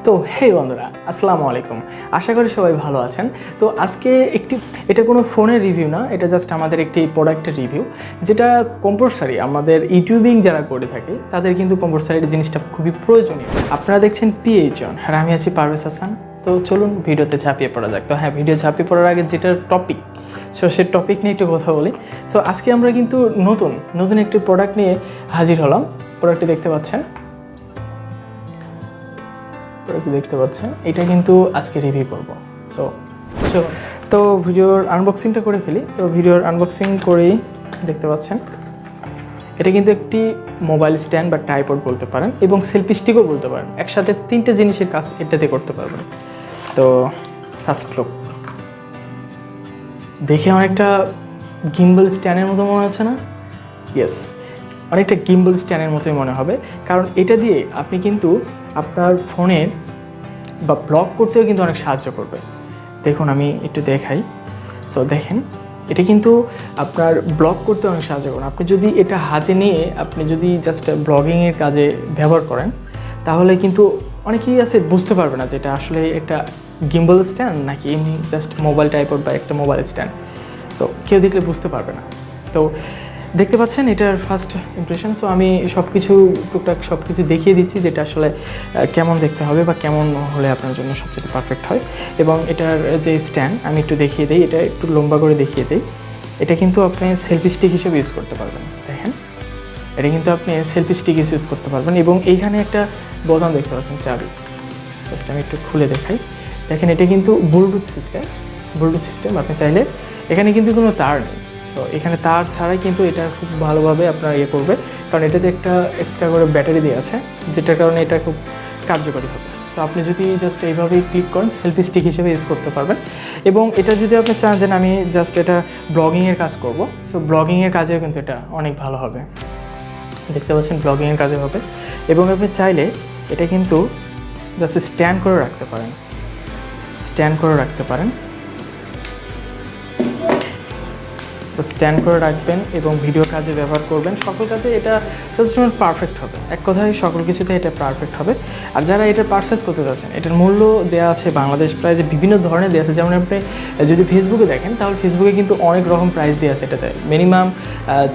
তো হে বন্ধুরা, আসসালামু আলাইকুম। আশা করি সবাই ভালো আছেন। তো আজকে এটা কোনো ফোনের রিভিউ না, এটা জাস্ট আমাদের একটি প্রোডাক্টের রিভিউ, যেটা কম্পালসারি আমাদের ইউটিউবিং যারা করে থাকে তাদের কিন্তু কম্পালসারি জিনিসটা খুবই প্রয়োজনীয়। আপনারা দেখছেন PhZone, আর আমি আছি পারভেজ হাসান। তো চলুন ভিডিওতে ঝাঁপিয়ে পড়া যাক। তো হ্যাঁ, ভিডিও ঝাঁপিয়ে পড়ার আগে যেটার টপিক, সে টপিক নিয়ে একটু কথা বলি। সো আজকে আমরা কিন্তু নতুন একটি প্রোডাক্ট নিয়ে হাজির হলাম। প্রোডাক্টটি দেখতে পাচ্ছেন, এটা কিন্তু আজকে রিভিউ করব। তো ভিডিওর আনবক্সিংটা করে ফেলি। তো ভিডিওর আনবক্সিং করেই দেখতে পাচ্ছেন, এটা কিন্তু একটি মোবাইল স্ট্যান্ড বা ট্রাইপড বলতে পারেন, এবং সেলফি স্টিকও বলতে পারেন। একসাথে তিনটে জিনিসের কাজ এটাতে করতে পারবেন। তো ফার্স্ট লুক দেখে অনেকটা গিম্বল স্ট্যান্ডের মতো মনে হচ্ছে না? ইয়েস, অনেকটা গিম্বল স্ট্যান্ডের মতোই মনে হবে, কারণ এটা দিয়ে আপনি কিন্তু আপনার ফোনের বা ব্লগ করতেও কিন্তু অনেক সাহায্য করবে। দেখুন, আমি একটু দেখাই। সো দেখেন, এটা কিন্তু আপনার ব্লগ করতে অনেক সাহায্য করবে। আপনি যদি এটা হাতে নিয়ে আপনি যদি জাস্ট ব্লগিংয়ের কাজে ব্যবহার করেন, তাহলে কিন্তু অনেকেই আছে বুঝতে পারবে না যে এটা আসলে একটা গিম্বল স্ট্যান্ড নাকি এমনি জাস্ট মোবাইল টাইপের বা একটা মোবাইল স্ট্যান্ড। সো কেউ দেখলে বুঝতে পারবে না। তো দেখতে পাচ্ছেন এটার ফার্স্ট ইমপ্রেশন। সো আমি টুকটাক সব কিছু দেখিয়ে দিচ্ছি, যেটা আসলে কেমন দেখতে হবে বা কেমন হলে আপনার জন্য সবচেয়ে পারফেক্ট হয়। এবং এটার যে স্ট্যান্ড আমি একটু দেখিয়ে দিই, এটা একটু লম্বা করে দেখিয়ে দিই। এটা কিন্তু আপনি সেলফি স্টিক হিসেবে ইউজ করতে পারবেন। দেখেন, এটা কিন্তু আপনি সেলফি স্টিক ইউজ করতে পারবেন। এবং এইখানে একটা বোতাম দেখতে পাচ্ছেন, চাবি। জাস্ট আমি একটু খুলে দেখাই। দেখেন, এটা কিন্তু ব্লুটুথ সিস্টেম। আপনি চাইলে, এখানে কিন্তু কোনো তার নেই। সো এখানে তার ছাড়াই কিন্তু এটা খুব ভালোভাবে আপনার করবে, কারণ এটাতে একটা এক্সট্রা করে ব্যাটারি দিয়ে আছে, যেটার কারণে এটা খুব কার্যকরী হবে। সো আপনি যদি জাস্ট এইভাবেই ক্লিক করেন, সেলফি স্টিক হিসেবে ইউজ করতে পারবেন। এবং এটা যদি আপনি চান যে আমি জাস্ট এটা ব্লগিংয়ের কাজ করব, সো ব্লগিংয়ের কাজেও কিন্তু এটা অনেক ভালো হবে। দেখতে পাচ্ছেন, ব্লগিংয়ের কাজে হবে। এবং আপনি চাইলে এটা কিন্তু জাস্ট স্ট্যান্ড করে রাখতে পারেন। তো স্ট্যান্ড করে রাখবেন এবং ভিডিও কাজে ব্যবহার করবেন। সকল কাজে এটা জাস্ট পারফেক্ট হবে। এক কথায় সকল কিছুতে এটা পারফেক্ট হবে। আর যারা এটা পারচেস করতে যাচ্ছেন, এটার মূল্য দেওয়া আছে বাংলাদেশ প্রাইজে বিভিন্ন ধরনের দেওয়া আছে। যেমন আপনি যদি ফেসবুকে দেখেন, তাহলে ফেসবুকে কিন্তু অনেক রকম প্রাইস দেওয়া আছে। এটাতে মিনিমাম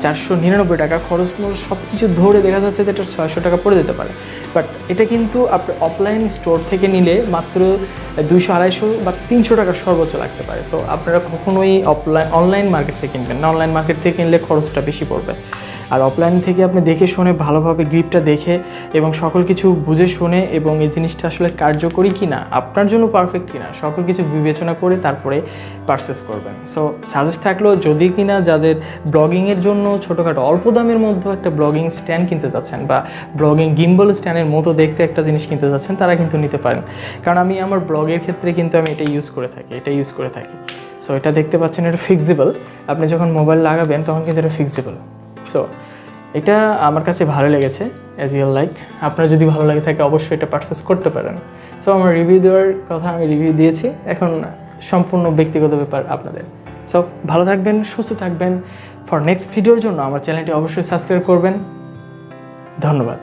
499 টাকা, খরচ মূল্য সব কিছু ধরে দেখা যাচ্ছে যে এটা 600 টাকা পড়ে যেতে পারে। বাট এটা কিন্তু আপনি অফলাইন স্টোর থেকে নিলে মাত্র 200, 250 বা 300 টাকা সর্বোচ্চ লাগতে পারে। সো আপনারা কখনোই অনলাইন মার্কেট থেকে কিনবেন না। অনলাইন মার্কেট থেকে কিনলে খরচটা বেশি পড়বে। আর অফলাইন থেকে আপনি দেখে শুনে ভালোভাবে গ্রিপটা দেখে এবং সকল কিছু বুঝে শুনে এবং এই জিনিসটা আসলে কার্যকরী কিনা, আপনার জন্য পারফেক্ট কিনা, সকল কিছু বিবেচনা করে তারপরে পারচেস করবেন। সো সাজেস্ট থাকলো, যদি কিনা যাদের ব্লগিংয়ের জন্য ছোটোখাটো অল্প দামের মধ্যে একটা ব্লগিং স্ট্যান্ড কিনতে যাচ্ছেন বা ব্লগিং গিম্বল স্ট্যান্ডের মতো দেখতে একটা জিনিস কিনতে যাচ্ছেন, তারা কিন্তু নিতে পারেন। কারণ আমি আমার ব্লগের ক্ষেত্রে কিন্তু আমি এটা ইউজ করে থাকি। সো এটা দেখতে পাচ্ছেন, এটা ফিক্সিবল। আপনি যখন মোবাইল লাগাবেন তখন কিন্তু এটা ফিক্সিবল। সো এটা আমার কাছে ভালো লেগেছে, অ্যাজ ইউ লাইক। আপনার যদি ভালো লাগে থাকে অবশ্যই এটা পারচেস করতে পারেন। সো আমার রিভিউ দেওয়ার কথা আমি রিভিউ দিয়েছি, এখন সম্পূর্ণ ব্যক্তিগত ব্যাপার আপনাদের। সো ভালো থাকবেন, সুস্থ থাকবেন। ফর নেক্সট ভিডিওর জন্য আমার চ্যানেলটি অবশ্যই সাবস্ক্রাইব করবেন। ধন্যবাদ।